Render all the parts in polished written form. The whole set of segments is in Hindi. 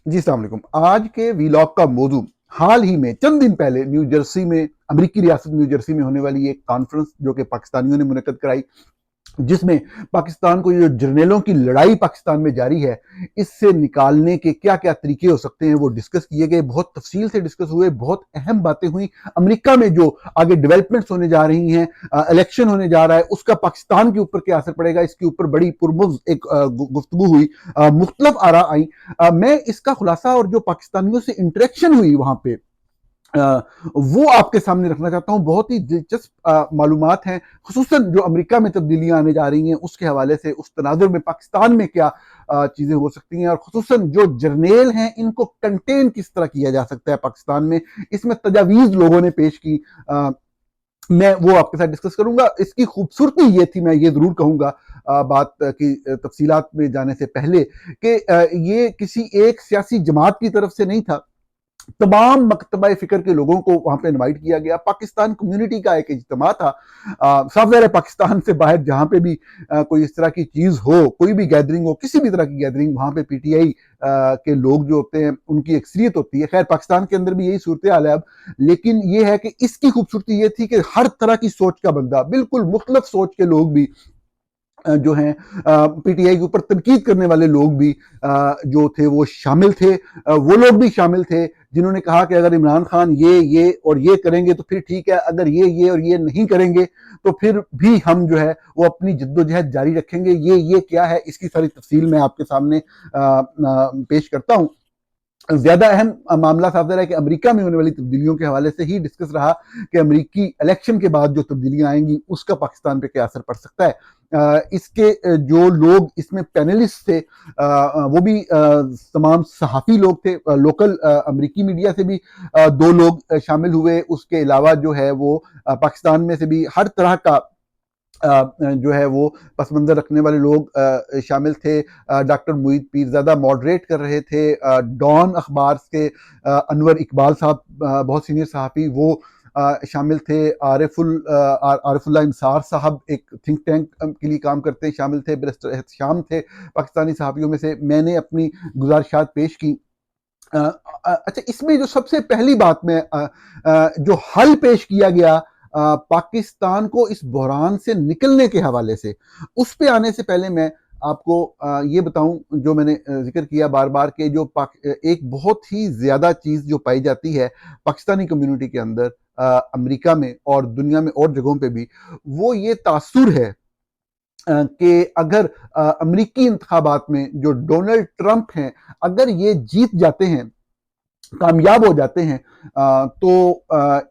जी अस्सलाम वालेकुम। आज के वीलॉग का मौजू हाल ही में चंद दिन पहले न्यू जर्सी में, अमेरिकी रियासत न्यू जर्सी में होने वाली एक कॉन्फ्रेंस जो कि पाकिस्तानियों ने मुनक्कद कराई, जिसमें पाकिस्तान को जो जर्नेलों की लड़ाई पाकिस्तान में जारी है, इससे निकालने के क्या क्या तरीके हो सकते हैं वो डिस्कस किए गए। बहुत तफसील से डिस्कस हुए, बहुत अहम बातें हुई। अमेरिका में जो आगे डेवलपमेंट्स होने जा रही हैं, इलेक्शन होने जा रहा है, उसका पाकिस्तान के ऊपर क्या असर पड़ेगा, इसके ऊपर बड़ी पुरमुज़ एक गुफ्तगू हुई। मुख्तलिफ आरा आई। मैं इसका खुलासा और जो पाकिस्तानियों से इंटरेक्शन हुई वहां पे, वो आपके सामने रखना चाहता हूं। बहुत ही दिलचस्प मालूमात हैं, खुसूसन जो अमेरिका में तब्दीलियां आने जा रही हैं उसके हवाले से, उस तनाजुर में पाकिस्तान में क्या चीजें हो सकती हैं, और खुसूसन जो जर्नेल हैं इनको कंटेन किस तरह किया जा सकता है पाकिस्तान में। इसमें तजावीज लोगों ने पेश की, मैं वो आपके साथ डिस्कस करूंगा। इसकी खूबसूरती ये थी, मैं ये जरूर कहूंगा बात की तफसीलात में जाने से पहले, कि ये किसी एक सियासी जमात की तरफ से नहीं था। तमाम मकतबा फ़िक्र के लोगों को वहां पे इनवाइट किया गया। पाकिस्तान कम्युनिटी का एक इज्तिमा था। साफ ज़ाहिर है पाकिस्तान से बाहर जहां पे भी कोई इस तरह की चीज हो, कोई भी गैदरिंग हो, किसी भी तरह की गैदरिंग, वहां पे पीटीआई के लोग जो होते हैं उनकी अक्सरियत होती है। खैर पाकिस्तान के अंदर भी यही सूरत हाल है अब, लेकिन ये है कि इसकी खूबसूरती ये थी कि हर तरह की सोच का बंदा, बिल्कुल मुख्तलिफ सोच के लोग भी जो हैं, पीटीआई के ऊपर तनकीद करने वाले लोग भी जो थे वो शामिल थे। वो लोग भी शामिल थे जिन्होंने कहा कि अगर इमरान खान ये और ये करेंगे तो फिर ठीक है, अगर ये और ये नहीं करेंगे तो फिर भी हम जो है वो अपनी जद्दोजहद जारी रखेंगे। ये क्या है, इसकी सारी तफसील मैं आपके सामने पेश करता हूं। ज्यादा अहम मामला साफ है कि अमेरिका में होने वाली तब्दीलियों के हवाले से ही डिस्कस रहा कि अमेरिकी इलेक्शन के बाद जो तब्दीलियां आएंगी उसका पाकिस्तान पे क्या असर पड़ सकता है। इसके जो लोग इसमें पैनलिस्ट थे, वो भी तमाम सहाफ़ी लोग थे। लोकल अमेरिकी मीडिया से भी दो लोग शामिल हुए। उसके अलावा जो है वो पाकिस्तान में से भी हर तरह का जो है वो पस मंज़र रखने वाले लोग शामिल थे। डॉक्टर मुईद पीरज़ादा मॉडरेट कर रहे थे। डॉन अखबार के अनवर इकबाल साहब, बहुत सीनियर सहाफ़ी, वो शामिल थे। आरिफुल्लाह इंसार साहब एक थिंक टैंक के लिए काम करते हैं, शामिल थे। बैरिस्टर एहतशाम थे पाकिस्तानी सहाफ़ियों में से। मैंने अपनी गुजारिशात पेश की। अच्छा, इसमें जो सबसे पहली बात में जो हल पेश किया गया पाकिस्तान को इस बहरान से निकलने के हवाले से, उस पे आने से पहले मैं आपको ये बताऊं, जो मैंने जिक्र किया बार बार के, जो एक बहुत ही ज्यादा चीज जो पाई जाती है पाकिस्तानी कम्युनिटी के अंदर, अमेरिका में और दुनिया में और जगहों पे भी, वो ये तासुर है कि अगर अमेरिकी इंतखाबात में जो डोनाल्ड ट्रंप हैं, अगर ये जीत जाते हैं, कामयाब हो जाते हैं, तो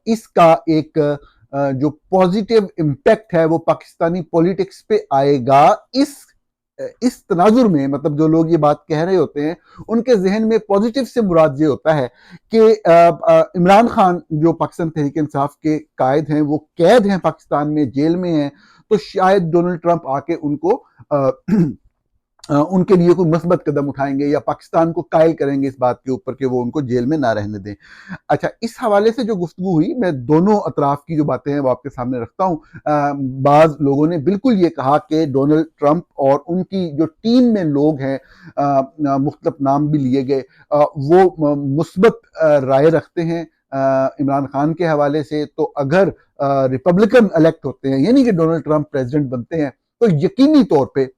इसका एक जो पॉजिटिव इम्पैक्ट है वो पाकिस्तानी पॉलिटिक्स पे आएगा। इस तनाजुर में, मतलब जो लोग ये बात कह रहे होते हैं उनके जहन में पॉजिटिव से मुराद ये होता है कि इमरान खान जो पाकिस्तान तहरीक इंसाफ के कायद हैं, वो कैद हैं पाकिस्तान में, जेल में हैं, तो शायद डोनाल्ड ट्रंप आके उनको उनके लिए कोई मस्बत कदम उठाएंगे या पाकिस्तान को कायल करेंगे इस बात के ऊपर कि वो उनको जेल में ना रहने दें। अच्छा, इस हवाले से जो गुफ्तगू हुई, मैं दोनों अतराफ की जो बातें हैं वो आपके सामने रखता हूँ। बाज लोगों ने बिल्कुल ये कहा कि डोनाल्ड ट्रंप और उनकी जो टीम में लोग हैं, मुख्तलिफ नाम भी लिए गए, वो मुस्बत राय रखते हैं इमरान खान के हवाले से। तो अगर रिपब्लिकन इलेक्ट होते हैं, यानी कि डोनाल्ड ट्रंप प्रेसिडेंट बनते हैं, तो यकीनी तौर पर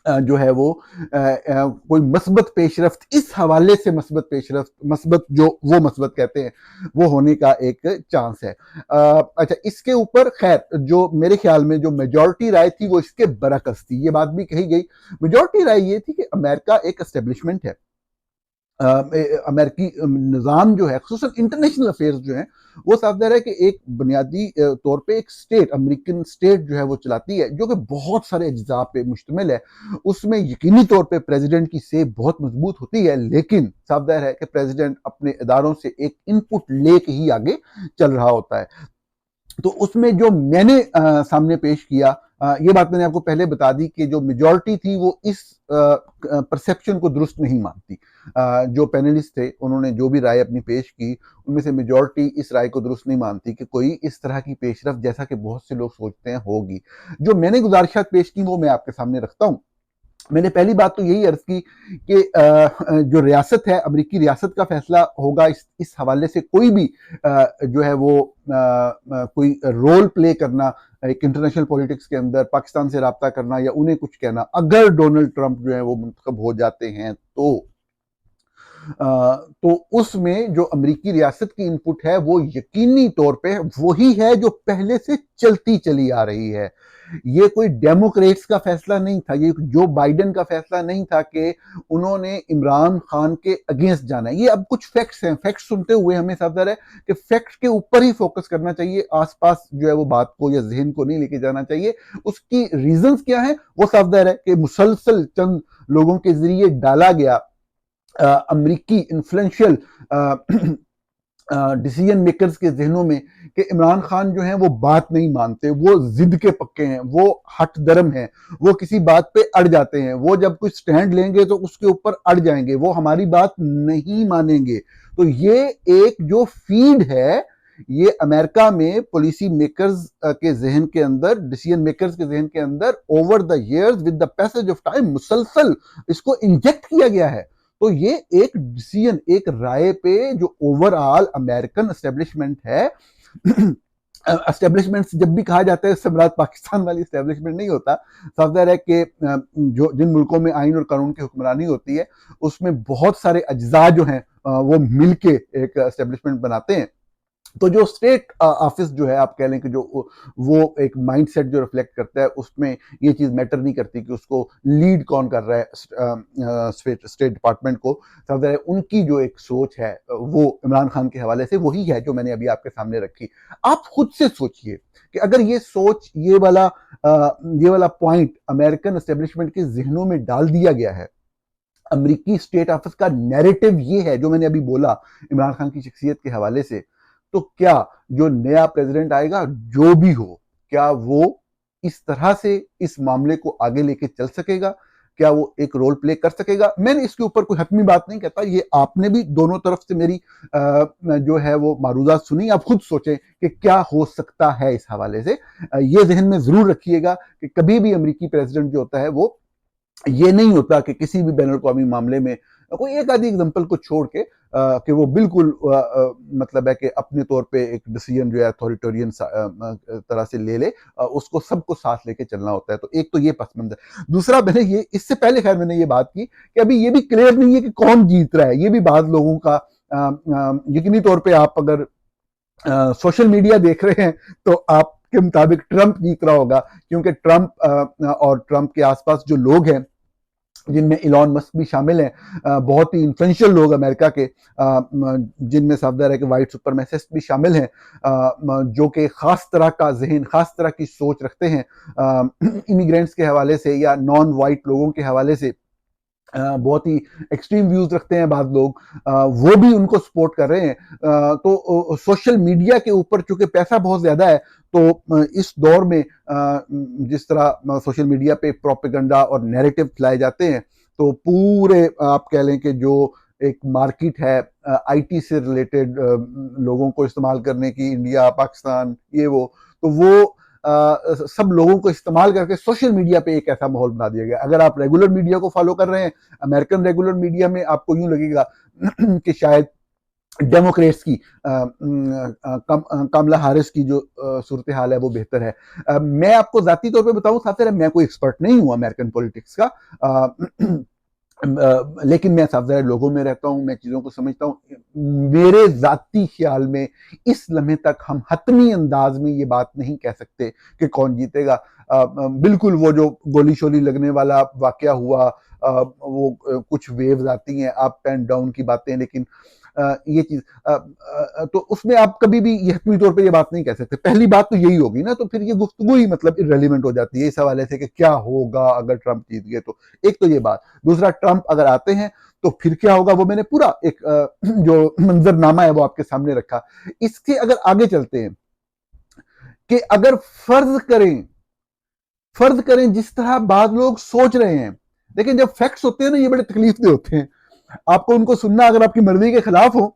जो है वो कोई मस्बत पेशरफ्त, इस हवाले से मस्बत पेशरफ्त, मस्बत जो वो मस्बत कहते हैं, वो होने का एक चांस है। अच्छा, इसके ऊपर खैर जो मेरे ख्याल में जो मेजॉरिटी राय थी वो इसके बरअक्स थी। ये बात भी कही गई, मेजॉरिटी राय ये थी कि अमेरिका एक एस्टेब्लिशमेंट है। अमेरिकी निज़ाम जो है, खुसूसन इंटरनेशनल अफेयर्स जो हैं, वो साफ ज़ाहिर है कि एक बुनियादी तौर पे एक स्टेट, अमेरिकन स्टेट जो है वो चलाती है, जो कि बहुत सारे अज्जा पे मुश्तमिल है। उसमें यकीनी तौर पे प्रेसिडेंट की सेब बहुत मजबूत होती है, लेकिन साफ ज़ाहिर है कि प्रेसिडेंट अपने इदारों से एक इनपुट लेके ही आगे चल रहा होता है। तो उसमें जो मैंने सामने पेश किया, ये बात मैंने आपको पहले बता दी कि जो मेजॉरिटी थी वो इस परसेप्शन को दुरुस्त नहीं मानती। जो पैनलिस्ट थे उन्होंने जो भी राय अपनी पेश की, उनमें से मेजॉरिटी इस राय को दुरुस्त नहीं मानती कि कोई इस तरह की पेशरफ, जैसा कि बहुत से लोग सोचते हैं, होगी। जो मैंने गुजारिशात पेश की वो मैं आपके सामने रखता हूँ। मैंने पहली बात तो यही अर्ज की कि जो रियासत है, अमेरिकी रियासत का फैसला होगा इस हवाले से। कोई भी जो है वो कोई रोल प्ले करना एक इंटरनेशनल पॉलिटिक्स के अंदर, पाकिस्तान से रब्ता करना या उन्हें कुछ कहना, अगर डोनाल्ड ट्रंप जो है वो मुंतखब हो जाते हैं तो उसमें जो अमेरिकी रियासत की इनपुट है वो यकीनी तौर पे वही है जो पहले से चलती चली आ रही है। ये कोई डेमोक्रेट्स का फैसला नहीं था, ये जो बाइडेन का फैसला नहीं था कि उन्होंने इमरान खान के अगेंस्ट जाना है। ये अब कुछ फैक्ट्स हैं, फैक्ट्स सुनते हुए हमें सावधान है कि फैक्ट्स के ऊपर ही फोकस करना चाहिए, आसपास जो है वो बात को या जहन को नहीं लेके जाना चाहिए। उसकी रीजंस क्या है वो सावधान है कि मुसलसल चंद लोगों के जरिए डाला गया अमेरिकी इन्फ्लुएंशियल डिसीजन मेकर्स के जहनों में कि इमरान खान जो हैं वो बात नहीं मानते, वो जिद के पक्के हैं, वो हट दरम हैं, वो किसी बात पे अड़ जाते हैं, वो जब कोई स्टैंड लेंगे तो उसके ऊपर अड़ जाएंगे, वो हमारी बात नहीं मानेंगे। तो ये एक जो फीड है, ये अमेरिका में पॉलिसी मेकर्स के जहन के अंदर, डिसीजन मेकर्स के जहन के अंदर over the years with the passage of time मुसलसल इसको इंजेक्ट किया गया है। तो ये एक डिसीजन, एक राय पे जो ओवरऑल अमेरिकन एस्टेब्लिशमेंट है, एस्टेब्लिशमेंट जब भी कहा जाता है सम्राट पाकिस्तान वाली एस्टेब्लिशमेंट नहीं होता। साफ है कि जो जिन मुल्कों में आइन और कानून की हुक्मरानी होती है उसमें बहुत सारे अज्जा जो हैं वो मिलके एक एस्टेब्लिशमेंट बनाते हैं। तो जो स्टेट ऑफिस जो है, आप कह लें कि जो वो एक माइंडसेट जो रिफ्लेक्ट करता है, उसमें ये चीज मैटर नहीं करती कि उसको लीड कौन कर रहा है स्टेट डिपार्टमेंट को। समझ रहे, उनकी जो एक सोच है वो इमरान खान के हवाले से वही है जो मैंने अभी आपके सामने रखी। आप खुद से सोचिए कि अगर ये सोच, ये वाला पॉइंट अमेरिकन एस्टेब्लिशमेंट के जहनों में डाल दिया गया है, अमेरिकी स्टेट ऑफिस का नैरेटिव ये है जो मैंने अभी बोला इमरान खान की शख्सियत के हवाले से, तो क्या जो नया प्रेसिडेंट आएगा जो भी हो, क्या वो इस तरह से इस मामले को आगे लेके चल सकेगा? क्या वो एक रोल प्ले कर सकेगा? मैंने इसके ऊपर कोई हतमी बात नहीं कहता, ये आपने भी दोनों तरफ से मेरी जो है वो मारूदात सुनी, आप खुद सोचें कि क्या हो सकता है इस हवाले से। ये जहन में जरूर रखिएगा कि कभी भी अमेरिकी प्रेसिडेंट जो होता है वो ये नहीं होता कि किसी भी बैन अवी मामले में कोई एक आधी एग्जाम्पल को छोड़ के कि वो बिल्कुल मतलब है कि अपने तौर पे एक डिसीजन जो है अथॉरिटेरियन तरह से ले ले, उसको सबको साथ लेके चलना होता है। तो एक तो ये पस मंजर। दूसरा, मैंने ये इससे पहले खैर मैंने ये बात की कि अभी ये भी क्लियर नहीं है कि कौन जीत रहा है। ये भी बाद लोगों का यकीनी तौर पे आप अगर सोशल मीडिया देख रहे हैं तो आपके मुताबिक ट्रंप जीत रहा होगा, क्योंकि ट्रंप और ट्रंप के आसपास जो लोग हैं जिनमें इलॉन मस्क भी शामिल हैं, बहुत ही इन्फ्लुएंशियल लोग अमेरिका के, जिनमें सावधान है कि वाइट सुपरमैसिस्ट भी शामिल हैं, जो कि खास तरह का जहन, खास तरह की सोच रखते हैं इमिग्रेंट्स के हवाले से या नॉन वाइट लोगों के हवाले से। बहुत ही एक्सट्रीम व्यूज रखते हैं बाद लोग, वो भी उनको सपोर्ट कर रहे हैं। तो सोशल मीडिया के ऊपर चूंकि पैसा बहुत ज्यादा है, तो इस दौर में जिस तरह सोशल मीडिया पे प्रोपेगेंडा और नैरेटिव फैलाए जाते हैं, तो पूरे आप कह लें कि जो एक मार्केट है आईटी से रिलेटेड लोगों को इस्तेमाल करने की, इंडिया, पाकिस्तान, ये तो वो सब लोगों को इस्तेमाल करके सोशल मीडिया पे एक ऐसा माहौल बना दिया गया। अगर आप रेगुलर मीडिया को फॉलो कर रहे हैं, अमेरिकन रेगुलर मीडिया में आपको यूं लगेगा कि शायद डेमोक्रेट्स की कमला हारिस की जो सूरत हाल है वो बेहतर है। मैं आपको जाती तौर पे बताऊं, साथ ही मैं कोई एक्सपर्ट नहीं हूं अमेरिकन पॉलिटिक्स का, लेकिन मैं सावधान लोगों में रहता हूं, मैं चीजों को समझता हूं। मेरे जाती ख्याल में इस लम्हे तक हम हतमी अंदाज में ये बात नहीं कह सकते कि कौन जीतेगा। बिल्कुल वो जो गोली शोली लगने वाला वाकया हुआ, वो कुछ वेव्स आती हैं अप एंड डाउन की बातें, लेकिन ये चीज तो उसमें आप कभी भी यकीनी तौर पे ये बात नहीं कह सकते। पहली बात तो यही होगी ना, तो फिर ये गुफ्तगू ही मतलब इररेलेवेंट हो जाती है इस हवाले से कि क्या होगा अगर ट्रंप जीत गए तो। एक तो ये बात। दूसरा, ट्रंप अगर आते हैं तो फिर क्या होगा, वो मैंने पूरा एक जो मंजरनामा है वो आपके सामने रखा। इसके अगर आगे चलते हैं कि अगर फर्ज करें जिस तरह बाद लोग सोच रहे हैं, लेकिन जब फैक्ट्स होते हैं ना, ये बड़े तकलीफ दे होते हैं। आपको उनको सुनना अगर आपकी मर्जी के खिलाफ हो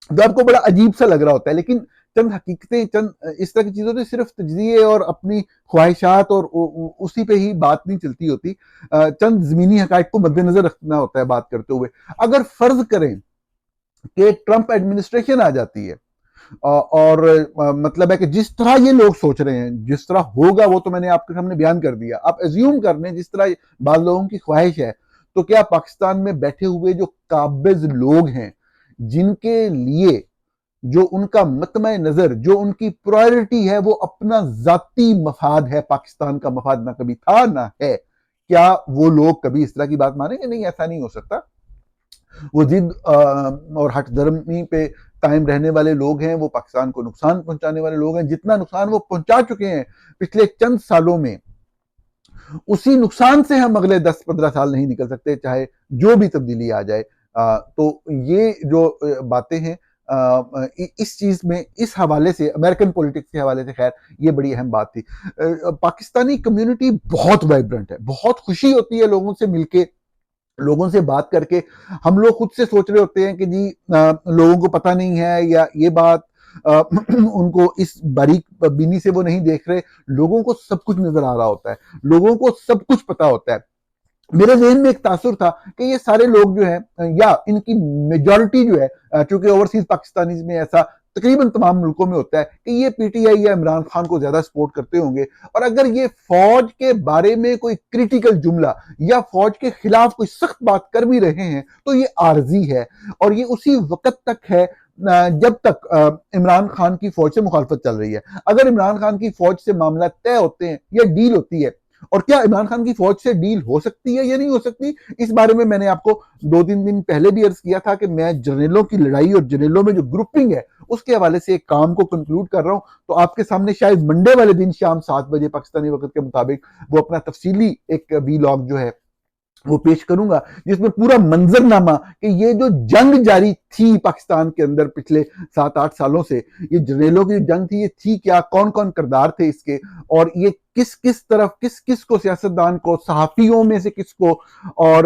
तो आपको बड़ा अजीब सा लग रहा होता है, लेकिन चंद हकीकतें, चंद इस तरह की चीज़ों से सिर्फ तजज़िये और अपनी ख्वाहिशात और उसी पे ही बात नहीं चलती होती। चंद ज़मीनी हक़ाइक़ को मद्देनज़र रखना होता है बात करते हुए। अगर फ़र्ज़ करें कि ट्रंप एडमिनिस्ट्रेशन आ जाती है और मतलब है कि जिस तरह ये लोग सोच रहे हैं, जिस तरह होगा वो तो मैंने आपके सामने बयान कर दिया। आप एज्यूम कर लें जिस तरह बाद लोगों की ख्वाहिश है, तो क्या पाकिस्तान में बैठे हुए जो काबिज लोग हैं, जिनके लिए जो उनका मतमे नजर, जो उनकी प्रायोरिटी है, वो अपना जाती मफाद है, पाकिस्तान का मफाद ना कभी था ना है, क्या वो लोग कभी इस तरह की बात मानेंगे? नहीं, ऐसा नहीं हो सकता। वो जिद और हट धर्मी पे कायम रहने वाले लोग हैं, वो पाकिस्तान को नुकसान पहुंचाने वाले लोग हैं। जितना नुकसान वो पहुंचा चुके हैं पिछले चंद सालों में, उसी नुकसान से हम अगले 10-15 साल नहीं निकल सकते, चाहे जो भी तब्दीली आ जाए। तो ये जो बातें हैं, इस चीज में, इस हवाले से, अमेरिकन पॉलिटिक्स के हवाले से, खैर ये बड़ी अहम बात थी। पाकिस्तानी कम्युनिटी बहुत वाइब्रेंट है, बहुत खुशी होती है लोगों से मिलके, लोगों से बात करके। हम लोग खुद से सोच रहे होते हैं कि जी लोगों को पता नहीं है, या ये बात उनको इस बारीक बीनी से वो नहीं देख रहे। लोगों को सब कुछ नजर आ रहा होता है, लोगों को सब कुछ पता होता है। मेरे ज़हन में एक तासुर था कि ये सारे लोग जो है, या इनकी मेजॉरिटी जो है, चूंकि ओवरसीज पाकिस्तानीज में ऐसा तकरीबन तमाम मुल्कों में होता है कि ये पीटीआई या इमरान खान को ज्यादा सपोर्ट करते होंगे, और अगर ये फौज के बारे में कोई क्रिटिकल जुमला या फौज के खिलाफ कोई सख्त बात कर भी रहे हैं, तो ये आर्जी है, और ये उसी वक्त तक है जब तक इमरान खान की फौज से मुखालफत चल रही है। अगर इमरान खान की फौज से मामला तय होते हैं या डील होती है, और क्या इमरान खान की फौज से डील हो सकती है या नहीं हो सकती, इस बारे में मैंने आपको 2-3 दिन पहले भी अर्ज किया था कि मैं जर्नलों की लड़ाई और जर्नलों में जो ग्रुपिंग है उसके हवाले से एक काम को कंक्लूड कर रहा हूं। तो आपके सामने शायद मंडे वाले दिन शाम 7 बजे पाकिस्तानी वक्त के मुताबिक वो अपना तफसीली एक वीलॉग जो है वो पेश करूंगा, जिसमें पूरा मंजरनामा कि ये जो जंग जारी थी पाकिस्तान के अंदर पिछले 7-8 सालों से, ये जर्नलों की जंग थी, ये थी क्या, कौन कौन किरदार थे इसके, और ये किस किस तरफ, किस किस को, सियासतदान को, सहाफियों में से किसको, और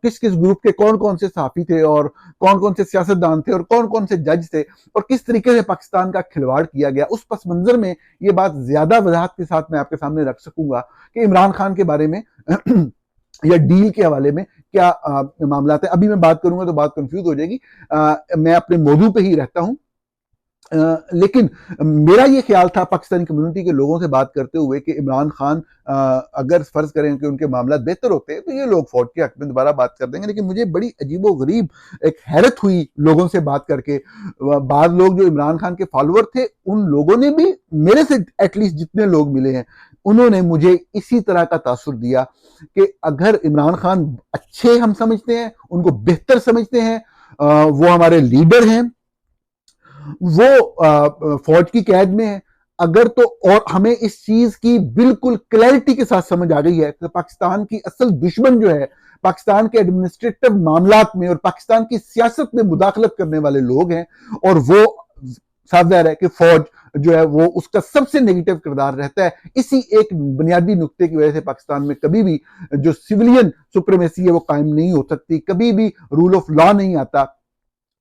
किस किस ग्रुप के कौन कौन से सहाफी थे, और कौन कौन से सियासतदान थे, और कौन कौन से जज थे, और किस तरीके से पाकिस्तान का खिलवाड़ किया गया। उस पस मंजर में ये बात ज्यादा वजाहत के साथ मैं आपके सामने रख सकूंगा कि इमरान खान के बारे में या डील के हवाले में क्या मामला है। अभी मैं बात करूंगा तो बात कंफ्यूज हो जाएगी। मैं अपने मौजू पे ही रहता हूं, लेकिन मेरा ये ख्याल था पाकिस्तानी कम्युनिटी के लोगों से बात करते हुए कि इमरान खान अगर फर्ज करें कि उनके मामला बेहतर होते हैं तो ये लोग फौज के हक में दोबारा बात कर देंगे। लेकिन मुझे बड़ी अजीबो गरीब एक हैरत हुई लोगों से बात करके। बाद लोग जो इमरान खान के फॉलोअर थे, उन लोगों ने भी, मेरे से एटलीस्ट जितने लोग मिले हैं, उन्होंने मुझे इसी तरह का तासुर दिया कि अगर इमरान खान अच्छे हम समझते हैं, उनको बेहतर समझते हैं, वो हमारे लीडर हैं, वो फौज की कैद में है, अगर तो, और हमें इस चीज की बिल्कुल क्लैरिटी के साथ समझ आ गई है कि पाकिस्तान की असल दुश्मन जो है पाकिस्तान के एडमिनिस्ट्रेटिव मामलात में और पाकिस्तान की सियासत में मुदाखलत करने वाले लोग हैं, और वो साफ जाहिर है कि फौज जो है वो उसका सबसे नेगेटिव किरदार रहता है। इसी एक बुनियादी नुक्ते की वजह से पाकिस्तान में कभी भी जो सिविलियन सुप्रीमेसी है वो कायम नहीं हो सकती, कभी भी रूल ऑफ लॉ नहीं आता।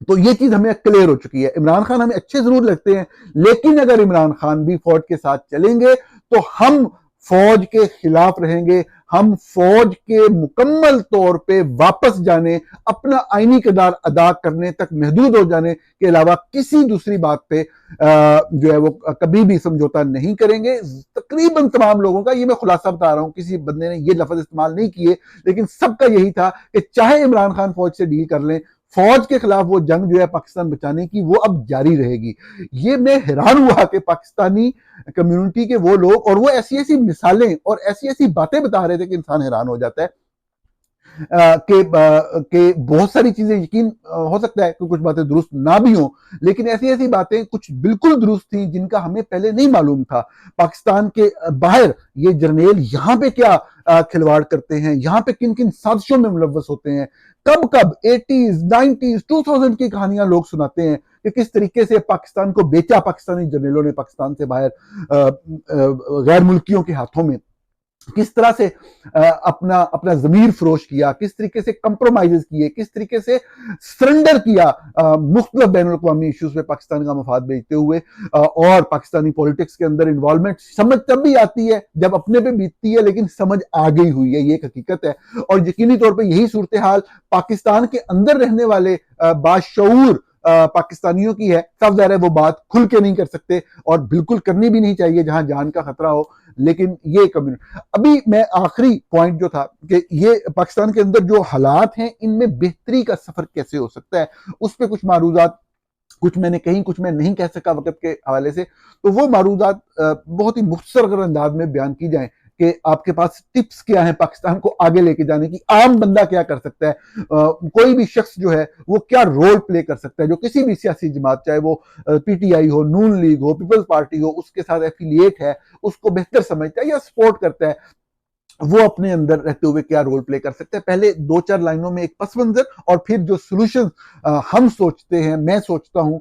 तो ये चीज हमें क्लियर हो चुकी है। इमरान खान हमें अच्छे जरूर लगते हैं, लेकिन अगर इमरान खान भी फौज के साथ चलेंगे तो हम फौज के खिलाफ रहेंगे, हम फौज के मुकम्मल तौर पे वापस जाने, अपना आईनी किरदार अदा करने तक महदूद हो जाने के अलावा किसी दूसरी बात पे जो है वो कभी भी समझौता नहीं करेंगे। तकरीबन तमाम लोगों का, ये मैं खुलासा बता रहा हूं, किसी बंदे ने ये लफ्ज इस्तेमाल नहीं किए, लेकिन सबका यही था कि चाहे इमरान खान फौज से डील कर लें, फौज के खिलाफ वो जंग जो है पाकिस्तान बचाने की वो अब जारी रहेगी। ये मैं हैरान हुआ कि पाकिस्तानी कम्युनिटी के वो लोग, और वो ऐसी ऐसी मिसालें और ऐसी ऐसी बातें बता रहे थे कि इंसान हैरान हो जाता है कि बहुत सारी चीजें यकीन हो सकता है कि कुछ बातें दुरुस्त ना भी हों, लेकिन ऐसी ऐसी बातें कुछ बिल्कुल दुरुस्त थी जिनका हमें पहले नहीं मालूम था। पाकिस्तान के बाहर ये जर्नेल यहाँ पे क्या खिलवाड़ करते हैं, यहाँ पे किन किन साजिशों में मुलव्वस होते हैं, कब कब 80s 90s 2000 की कहानियां लोग सुनाते हैं कि किस तरीके से पाकिस्तान को बेचा पाकिस्तानी जर्नेलों ने पाकिस्तान से बाहर गैर मुल्कियों के हाथों में। किस तरह से अपना अपना जमीर फरोश किया, किस तरीके से कंप्रोमाइजेस किए, किस तरीके से सरेंडर किया मुख्तलिफ बैन अवी इश्यूज में पाकिस्तान का मफाद बेचते हुए। और पाकिस्तानी पॉलिटिक्स के अंदर इन्वॉल्वमेंट समझ तब भी आती है जब अपने पे बीतती है, लेकिन समझ आ गई हुई है, ये एक हकीकत है। और यकीनी तौर पर यही सूरत हाल पाकिस्तान के अंदर रहने वाले बाशऊर पाकिस्तानियों की है। साफ ज़ाहिर है वो बात खुल के नहीं कर सकते और बिल्कुल करनी भी नहीं चाहिए जहां जान का खतरा हो, लेकिन ये कम्युनिटी। अभी मैं आखिरी पॉइंट जो था कि ये पाकिस्तान के अंदर जो हालात हैं इनमें बेहतरी का सफर कैसे हो सकता है, उस पर कुछ मारूजात, कुछ मैंने कहीं, कुछ मैं नहीं कह सका वक्त के हवाले से, तो वो मारूजात बहुत ही मुख्तसर अंदाज में बयान की जाए कि आपके पास टिप्स क्या है पाकिस्तान को आगे लेके जाने की, आम बंदा क्या कर सकता है, कोई भी शख्स जो है वो क्या रोल प्ले कर सकता है, जो किसी भी सियासी जमात, चाहे वो पीटीआई हो, नून लीग हो, पीपल्स पार्टी हो, उसके साथ एफिलिएट है, उसको बेहतर समझता है या सपोर्ट करता है, वो अपने अंदर रहते हुए क्या रोल प्ले कर सकते हैं। पहले 2-4 लाइनों में एक पस मंजर और फिर जो सोल्यूशन हम सोचते हैं, मैं सोचता हूं,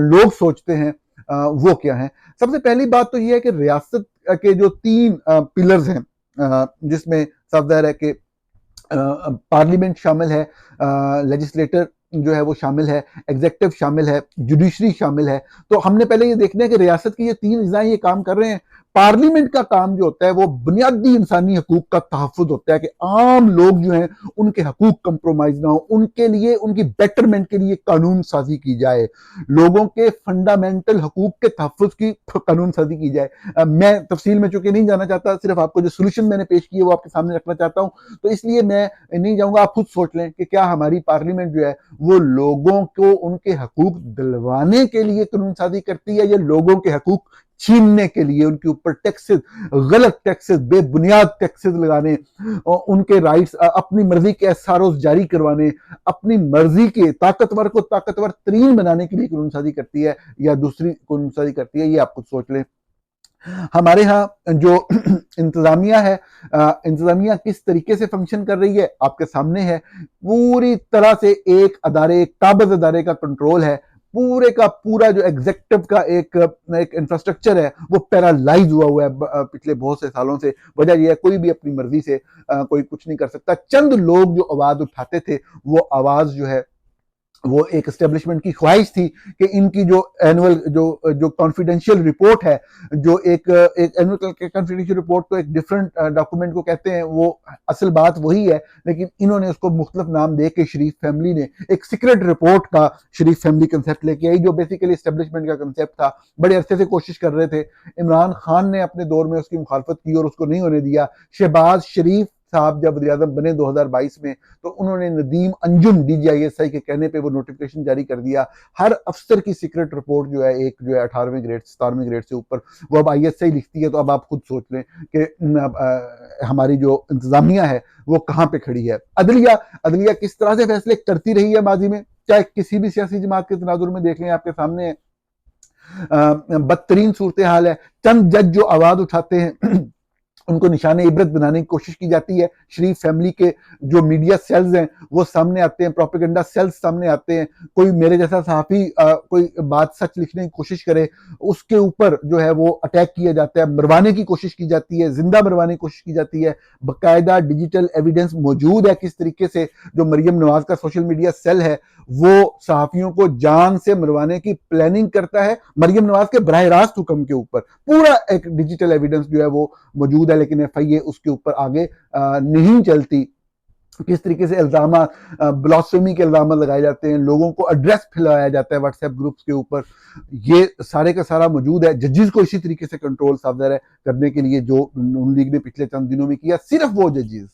लोग सोचते हैं, वो क्या है। सबसे पहली बात तो यह है कि रियासत के जो 3 पिलर्स हैं, जिसमें साफ ज़ाहिर है कि पार्लियामेंट शामिल है, लेजिस्लेटर जो है वो शामिल है, एग्जेक्टिव शामिल है, जुडिशरी शामिल है। तो हमने पहले ये देखना है कि रियासत की ये 3 अज़्ज़ाएं ये काम कर रहे हैं। पार्लियामेंट का काम जो होता है वो बुनियादी इंसानी हकूक का तहफ़्फ़ुज़ होता है कि आम लोग जो हैं उनके हकूक कंप्रोमाइज़ ना हो, उनके लिए, उनकी बेटरमेंट के लिए कानून साज़ी की जाए, लोगों के फंडामेंटल हकूक के तहफ़्फ़ुज़ की कानून साज़ी की जाए। मैं तफसील में चूंकि नहीं जाना चाहता, सिर्फ आपको जो सोल्यूशन मैंने पेश किए वो आपके सामने रखना चाहता हूँ, तो इसलिए मैं नहीं जाऊंगा। आप खुद सोच लें कि क्या हमारी पार्लियामेंट जो है वो लोगों को उनके हकूक दिलवाने के लिए कानून साजी करती है या लोगों के हकूक छीनने के लिए, उनके ऊपर टैक्सेस, गलत टैक्सेस, बेबुनियाद टैक्सेस लगाने, और उनके राइट्स अपनी मर्जी के एसआरओ जारी करवाने, अपनी मर्जी के ताकतवर को ताकतवर तरीन बनाने के लिए कानून साजी करती है या दूसरी कानून साजी करती है, ये आप खुद सोच लें। हमारे यहाँ जो इंतजामिया है, इंतजामिया किस तरीके से फंक्शन कर रही है आपके सामने है। पूरी तरह से एक अदारे, एक काबिज अदारे का कंट्रोल है। पूरे का पूरा जो एग्जेक्टिव का एक इंफ्रास्ट्रक्चर है वो पैरालाइज हुआ है पिछले बहुत से सालों से। वजह यह है कोई भी अपनी मर्जी से कोई कुछ नहीं कर सकता। चंद लोग जो आवाज उठाते थे वो आवाज जो है वो एक एस्टेब्लिशमेंट की ख्वाहिश थी कि इनकी जो एनुअल जो कॉन्फिडेंशियल रिपोर्ट है, जो एक एनुअल कॉन्फिडेंशियल रिपोर्ट तो एक डिफरेंट डॉक्यूमेंट को कहते हैं, वो असल बात वही है, लेकिन इन्होंने उसको मुख्तलिफ नाम दे के शरीफ फैमिली ने एक सीक्रेट रिपोर्ट का शरीफ फैमिली कंसेप्ट लेके आई, जो बेसिकली एस्टेब्लिशमेंट का कंसेप्ट था। बड़े अरसे से कोशिश कर रहे थे, इमरान खान ने अपने दौर में उसकी मुखालफत की और उसको नहीं होने दिया। शहबाज शरीफ साहब जब वज़ीर-ए-आज़म बने 2022 में, तो उन्होंने नदीम अंजुम डीजीआईएसआई के कहने पे वो नोटिफिकेशन जारी कर दिया। हर अफसर की सीक्रेट रिपोर्ट जो है, एक जो है 18वें ग्रेड 17वें ग्रेड से ऊपर, वो अब आईएसआई लिखती है। तो अब आप खुद सोच लें कि हमारी जो इंतजामिया है वो कहाँ पे खड़ी है। अदलिया अदलिया किस तरह से फैसले करती रही है माजी में, चाहे किसी भी सियासी जमात के तनाजुर में देख लें, आपके सामने है। बदतरीन सूरत हाल है। चंद जज जो आवाज उठाते हैं उनको निशाने इबरत बनाने की कोशिश की जाती है। शरीफ फैमिली के जो मीडिया सेल्स हैं वो सामने आते हैं, प्रोपेगेंडा सेल्स सामने आते हैं। कोई मेरे जैसा सहाफ़ी कोई बात सच लिखने की कोशिश करे, उसके ऊपर जो है वो अटैक किया जाता है, मरवाने की कोशिश की जाती है, जिंदा मरवाने की कोशिश की जाती है। बाकायदा डिजिटल एविडेंस मौजूद है किस तरीके से जो मरियम नवाज का सोशल मीडिया सेल है वो सहाफ़ियों को जान से मरवाने की प्लानिंग करता है, मरियम नवाज के बराह रास्त हुक्म के ऊपर। पूरा एक डिजिटल एविडेंस जो है वो मौजूद है, लेकिन एफआईए उसके ऊपर आगे नहीं चलती। किस तरीके से इल्जाम, ब्लास्फेमी के इल्जाम लगाए जाते हैं, लोगों को एड्रेस फैलाया जाता है व्हाट्सएप ग्रुप्स के ऊपर, ये सारे का सारा मौजूद है। जजेस को इसी तरीके से कंट्रोल साफ है करने के लिए जो नून लीग ने पिछले चंद दिनों में किया, सिर्फ वो जजेस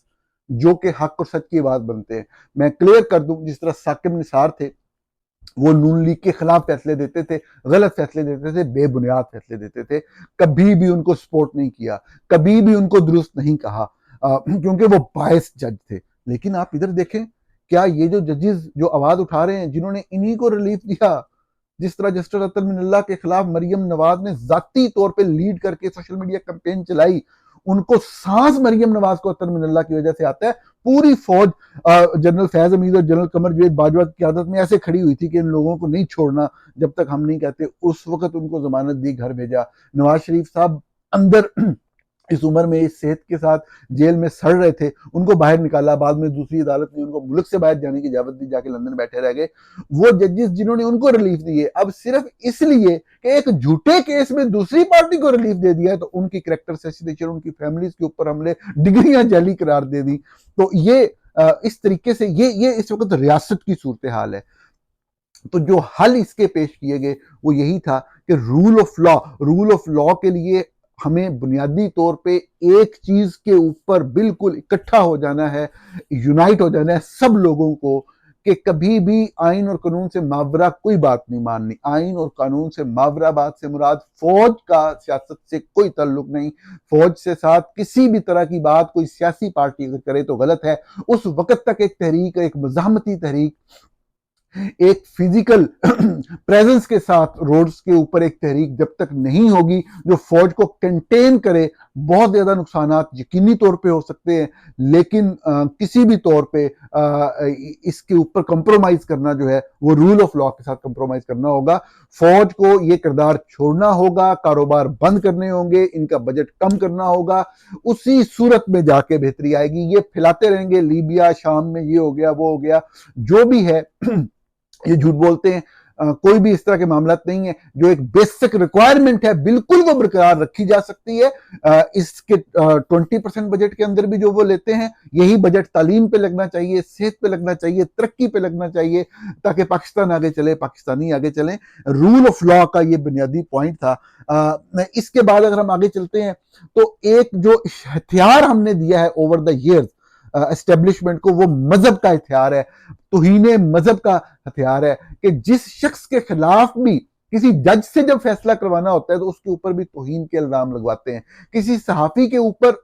जो कि हक और सच की बात बनते हैं। मैं क्लियर कर दूं, जिस तरह साकिब निसार थे वो नून लीग के खिलाफ फैसले देते थे, गलत फैसले देते थे, बेबुनियाद फैसले देते थे, कभी भी उनको सपोर्ट नहीं किया, कभी भी उनको दुरुस्त नहीं कहा, क्योंकि वो बायस जज थे। लेकिन आप इधर देखें, क्या ये जो जजेस जो आवाज उठा रहे हैं, जिन्होंने इन्हीं को रिलीफ दिया, जिस तरह जस्टिस अतर मिनल्ला के खिलाफ मरियम नवाज ने जाती तौर पे लीड करके सोशल मीडिया कैंपेन चलाई, उनको सांस मरियम नवाज को अतर मिनल्ला की वजह से आता है। पूरी फौज जनरल फैज हमीद और जनरल कमर जवेद बाजवा की क्यादत में ऐसे खड़ी हुई थी कि इन लोगों को नहीं छोड़ना जब तक हम नहीं कहते। उस वक्त उनको जमानत दी, घर भेजा। नवाज शरीफ साहब अंदर इस उम्र में इस सेहत के साथ जेल में सड़ रहे थे, उनको बाहर निकाला, बाद में दूसरी अदालत ने उनको मुल्क से बाहर जाने की इजाजत दी, जाके लंदन बैठे रह गए। वो जजेस जिन्होंने उनको रिलीफ दिए, अब सिर्फ इसलिए कि एक झूठे केस में दूसरी पार्टी को रिलीफ दे दिया है, तो उनकी कैरेक्टर असैसिनेशन, उनकी फैमिलीज के ऊपर हमले, डिग्रियां जाली करार दे दी। तो ये इस तरीके से ये इस वक्त रियासत की सूरत हाल है। तो जो हल इसके पेश किए गए वो यही था कि रूल ऑफ लॉ के लिए हमें बुनियादी तौर पे एक चीज के ऊपर बिल्कुल इकट्ठा हो जाना है, यूनाइट हो जाना है सब लोगों को, कि कभी भी आइन और कानून से मावरा कोई बात नहीं माननी। आइन और कानून से मावरा बात से मुराद फौज का सियासत से कोई ताल्लुक नहीं। फौज से साथ किसी भी तरह की बात कोई सियासी पार्टी अगर करे तो गलत है। उस वक्त तक एक तहरीक, एक मज़ाहमती तहरीक, एक फिजिकल प्रेजेंस के साथ रोड्स के ऊपर एक तहरीक जब तक नहीं होगी जो फौज को कंटेन करे, बहुत ज्यादा नुकसानात यकीनी तौर पे हो सकते हैं, लेकिन किसी भी तौर पे इसके ऊपर कंप्रोमाइज करना जो है वो रूल ऑफ लॉ के साथ कंप्रोमाइज करना होगा। फौज को ये किरदार छोड़ना होगा, कारोबार बंद करने होंगे, इनका बजट कम करना होगा, उसी सूरत में जाके बेहतरी आएगी। ये फैलाते रहेंगे लीबिया शाम में ये हो गया वो हो गया, जो भी है ये झूठ बोलते हैं। कोई भी इस तरह के मामला नहीं है। जो एक बेसिक रिक्वायरमेंट है बिल्कुल वो बरकरार रखी जा सकती है। इसके 20% बजट के अंदर भी जो वो लेते हैं, यही बजट तालीम पे लगना चाहिए, सेहत पे लगना चाहिए, तरक्की पे लगना चाहिए, ताकि पाकिस्तान आगे चले, पाकिस्तानी आगे चले। रूल ऑफ लॉ का ये बुनियादी पॉइंट था। इसके बाद अगर हम आगे चलते हैं तो एक जो हथियार हमने दिया है ओवर द ईयर्स एस्टेब्लिशमेंट को, वो मजहब का हथियार है, तौहीने मजहब का हथियार है, कि जिस शख्स के खिलाफ भी किसी जज से जब फैसला करवाना होता है तो उसके ऊपर भी तौहीन के इल्जाम लगवाते हैं। किसी सहाफी के ऊपर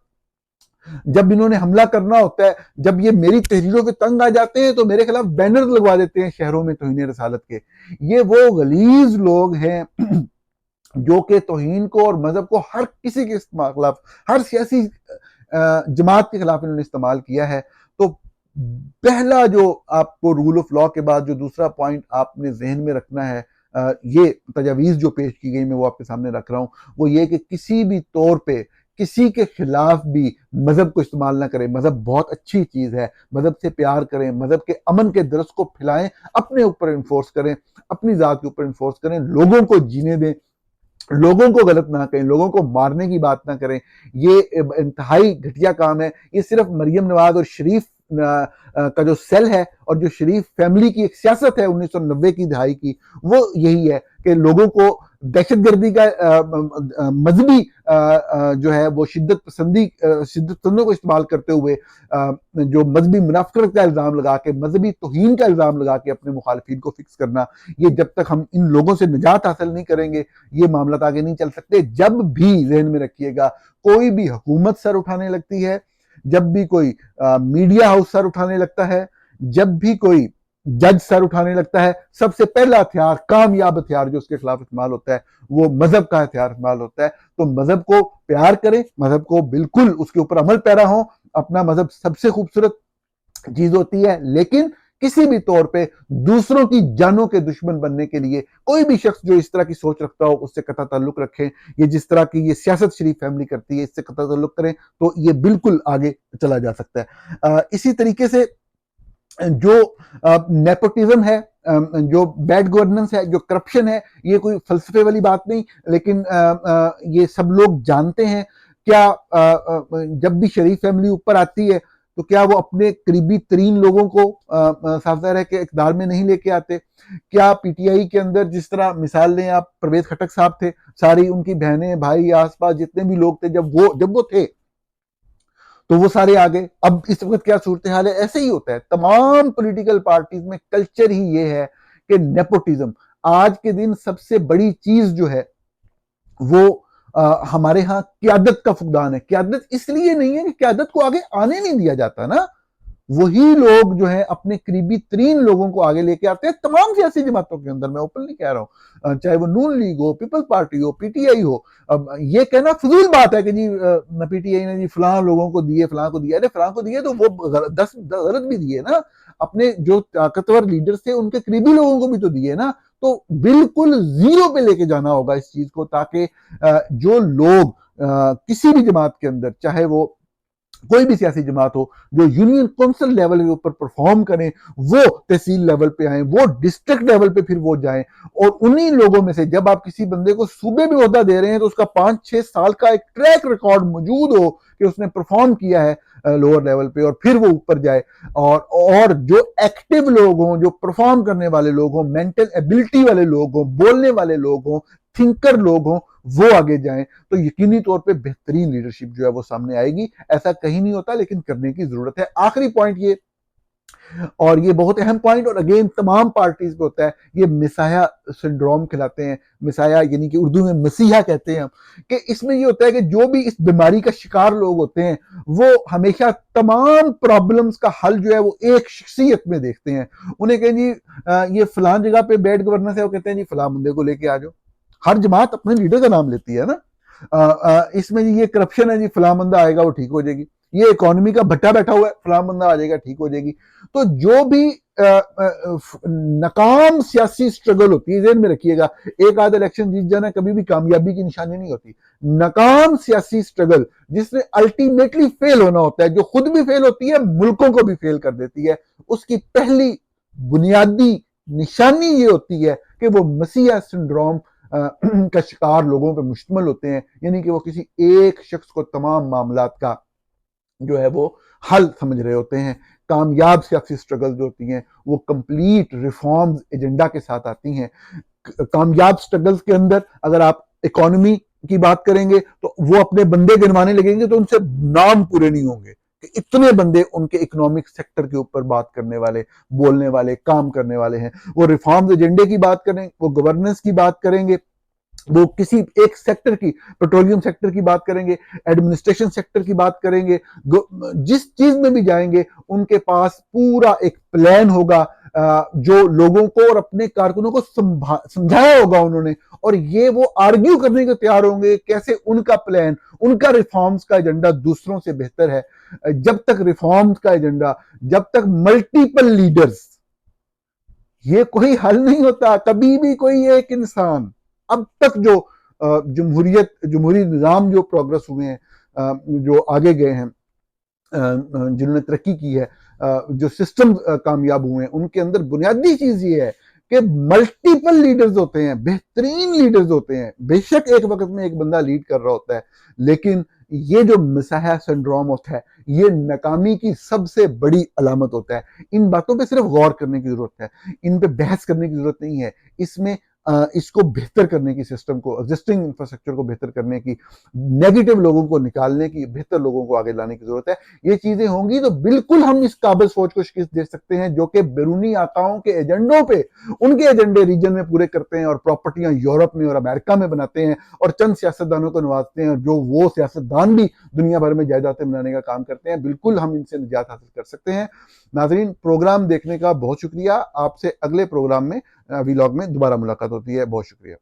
जब इन्होंने हमला करना होता है, जब ये मेरी तहरीरों पे तंग आ जाते हैं तो मेरे खिलाफ बैनर लगवा देते हैं शहरों में तौहीन रसालत के। ये वो गलीज लोग हैं जो कि तौहीन को और मजहब को हर किसी के खिलाफ, हर सियासी जमात के खिलाफ इन्होंने इस्तेमाल किया है। तो पहला जो आपको रूल ऑफ लॉ के बाद जो दूसरा पॉइंट आपने जहन में रखना है, ये तजावीज़ जो पेश की गई मैं वो आपके सामने रख रहा हूँ, वो ये कि किसी भी तौर पे किसी के खिलाफ भी मजहब को इस्तेमाल ना करें। मजहब बहुत अच्छी चीज है, मजहब से प्यार करें, मजहब के अमन के दरस को फैलाएं, अपने ऊपर इन्फोर्स करें, अपनी जात के ऊपर इन्फोर्स करें, लोगों को जीने दें, लोगों को गलत ना करें, लोगों को मारने की बात ना करें। ये इंतहाई घटिया काम है। ये सिर्फ मरियम नवाज और शरीफ का जो सेल है और जो शरीफ फैमिली की एक सियासत है 1990 की दहाई की, वो यही है कि लोगों को दहशतगर्दी का मजहबी जो है वो शिद्दत पसंदों को इस्तेमाल करते हुए जो मजहबी मुनाफिकत का इल्जाम लगा के, मजहबी तौहीन का इल्जाम लगा के अपने मुखालिफिन को फिक्स करना, ये जब तक हम इन लोगों से निजात हासिल नहीं करेंगे ये मामला आगे नहीं चल सकते। जब भी जहन में रखिएगा, कोई भी हुकूमत सर उठाने लगती है, जब भी कोई मीडिया हाउस सर उठाने लगता है, जब भी कोई जज सर उठाने लगता है, सबसे पहला हथियार, कामयाब हथियार जो उसके खिलाफ इस्तेमाल होता है वो मजहब का हथियार इस्तेमाल होता है। तो मजहब को प्यार करें, मजहब को बिल्कुल उसके ऊपर अमल पैरा हो। अपना मजहब सबसे खूबसूरत चीज होती है, लेकिन किसी भी तौर पे दूसरों की जानों के दुश्मन बनने के लिए कोई भी शख्स जो इस तरह की सोच रखता हो उससे कतई ताल्लुक रखें। ये जिस तरह की ये सियासत शरीफ फैमिली करती है इससे कतई ताल्लुक करें तो ये बिल्कुल आगे चला जा सकता है। इसी तरीके से जो नेपोटिज्म है, जो बैड गवर्नेंस है, जो करप्शन है, ये कोई फलसफे वाली बात नहीं, लेकिन ये सब लोग जानते हैं। क्या जब भी शरीफ फैमिली ऊपर आती है तो क्या वो अपने करीबी तरीन लोगों को साफ ज़ाहिर है कि इक़्तिदार में नहीं लेके आते? क्या पीटीआई के अंदर जिस तरह मिसाल लें आप, परवेज खटक साहब थे, सारी उनकी बहनें भाई आसपास जितने भी लोग थे जब वो थे तो वो सारे आ गए। अब इस वक्त क्या सूरत हाल है? ऐसे ही होता है तमाम पॉलिटिकल पार्टीज में। कल्चर ही ये है कि नेपोटिज्म आज के दिन सबसे बड़ी चीज जो है वो हमारे यहाँ क्यादत का फुकदान है। क्यादत इसलिए नहीं है कि क्यादत को आगे आने नहीं दिया जाता ना, वही लोग जो है अपने करीबी तरीन लोगों को आगे लेके आते हैं तमाम सियासी जमातों के अंदर। मैं ओपनली कह रहा हूँ, चाहे वो नून लीग हो, पीपल्स पार्टी हो, पीटीआई हो। अब ये कहना फजूल बात है कि जी पीटीआई ने जी फलां लोगों को दिए, फलां को दिया। अरे फलां को दिए तो वो 10 गलत भी दिए ना, अपने जो ताकतवर लीडर्स थे उनके करीबी लोगों को भी तो दिए ना। तो बिल्कुल जीरो पे लेके जाना होगा इस चीज को, ताकि जो लोग किसी भी जमात के अंदर, चाहे वो कोई भी सियासी जमात हो, जो यूनियन काउंसिल लेवल के ऊपर परफॉर्म करें, वो तहसील लेवल पे आए, वो डिस्ट्रिक्ट लेवल पे फिर वो जाएं, और उन्हीं लोगों में से जब आप किसी बंदे को सूबे में ओहदा दे रहे हैं तो उसका 5-6 साल का एक ट्रैक रिकॉर्ड मौजूद हो कि उसने परफॉर्म किया है लोअर लेवल पे, और फिर वो ऊपर जाए। और जो एक्टिव लोग हों, जो परफॉर्म करने वाले लोग हों, मेंटल एबिलिटी वाले लोग हों, बोलने वाले लोग हों, थिंकर लोग हों, वो आगे जाएं, तो यकीनी तौर पे बेहतरीन लीडरशिप जो है वो सामने आएगी। ऐसा कहीं नहीं होता, लेकिन करने की जरूरत है। आखिरी पॉइंट ये, और ये बहुत अहम पॉइंट, और अगेन तमाम पार्टीज पे होता है, ये मिसाया सिंड्रोम खिलाते हैं। मिसाया यानी कि उर्दू में मसीहा कहते हैं हम, कि इसमें ये होता है कि जो भी इस बीमारी का शिकार लोग होते हैं, वो हमेशा तमाम प्रॉब्लम्स का हल जो है वो एक शख्सियत में देखते हैं। उन्हें कहें जी ये फलां जगह पे बेड गवर्नेंस है, वो कहते हैं जी फलां बंदे को लेके आ जाओ। हर जमात अपने लीडर का नाम लेती है ना। इसमें ये करप्शन है जी, फलां बंदा आएगा वो ठीक हो जाएगी। ये इकोनॉमी का भट्टा बैठा हुआ है, फलां बंदा आ जाएगा ठीक हो जाएगी। तो जो भी नाकाम सियासी स्ट्रगल होती है, ज़हन में रखिएगा, एक आध इलेक्शन जीत जाना कभी भी कामयाबी की निशानी नहीं होती। नाकाम सियासी स्ट्रगल जिसने अल्टीमेटली फेल होना होता है, जो खुद भी फेल होती है, मुल्कों को भी फेल कर देती है, उसकी पहली बुनियादी निशानी ये होती है कि वो मसीहा सिंड्रोम का शिकार लोगों पर मुश्तमल होते हैं, यानी कि वो किसी एक शख्स को तमाम मामलात का जो है वो हल समझ रहे होते हैं। कामयाब सियासी स्ट्रगल जो होती हैं वो कंप्लीट रिफॉर्म्स एजेंडा के साथ आती हैं। कामयाब स्ट्रगल्स के अंदर अगर आप इकोनॉमी की बात करेंगे तो वो अपने बंदे गिनवाने लगेंगे तो उनसे नाम पूरे नहीं होंगे कि इतने बंदे उनके इकोनॉमिक सेक्टर के ऊपर बात करने वाले, बोलने वाले, काम करने वाले हैं। वो रिफॉर्म्स एजेंडे की बात करें, वो गवर्नेंस की बात करेंगे, वो किसी एक सेक्टर की, पेट्रोलियम सेक्टर की बात करेंगे, एडमिनिस्ट्रेशन सेक्टर की बात करेंगे, जिस चीज में भी जाएंगे उनके पास पूरा एक प्लान होगा, जो लोगों को और अपने कारकुनों को समझाया होगा उन्होंने, और ये वो आर्ग्यू करने को तैयार होंगे कैसे उनका प्लान, उनका रिफॉर्म्स का एजेंडा दूसरों से बेहतर है। जब तक रिफॉर्म्स का एजेंडा, जब तक मल्टीपल लीडर्स, ये कोई हल नहीं होता। कभी भी कोई एक इंसान, अब तक जो जमहूरी निज़ाम जो प्रोग्रेस हुए हैं, जो आगे गए हैं, जिन्होंने तरक्की की है, जो सिस्टम कामयाब हुए हैं, उनके अंदर बुनियादी चीज ये है कि मल्टीपल लीडर्स होते हैं, बेहतरीन लीडर्स होते हैं। बेशक एक वक्त में एक बंदा लीड कर रहा होता है, लेकिन ये जो मसाहा सिंड्रोम होता है, ये नाकामी की सबसे बड़ी अलामत होता है। इन बातों पे सिर्फ गौर करने की जरूरत है, इन पे बहस करने की जरूरत नहीं है। इसमें इसको बेहतर करने की, सिस्टम को, एग्जिस्टिंग इंफ्रास्ट्रक्चर को बेहतर करने की, नेगेटिव लोगों को निकालने की, बेहतर लोगों को आगे लाने की जरूरत है। ये चीजें होंगी तो बिल्कुल हम इस काबिज फौज को शिकस्त दे सकते हैं जो कि बैरूनी आकाओं के एजेंडों पे, उनके एजेंडे रीजन में पूरे करते हैं और प्रॉपर्टियां यूरोप में और अमेरिका में बनाते हैं और चंद सियासतदानों को नवाजते हैं, जो वो सियासतदान भी दुनिया भर में जायदादें बनाने का काम करते हैं। बिल्कुल हम इनसे निजात हासिल कर सकते हैं। नाजरीन, प्रोग्राम देखने का बहुत शुक्रिया। आपसे अगले प्रोग्राम में, व्लॉग में दोबारा मुलाकात होती है। बहुत शुक्रिया।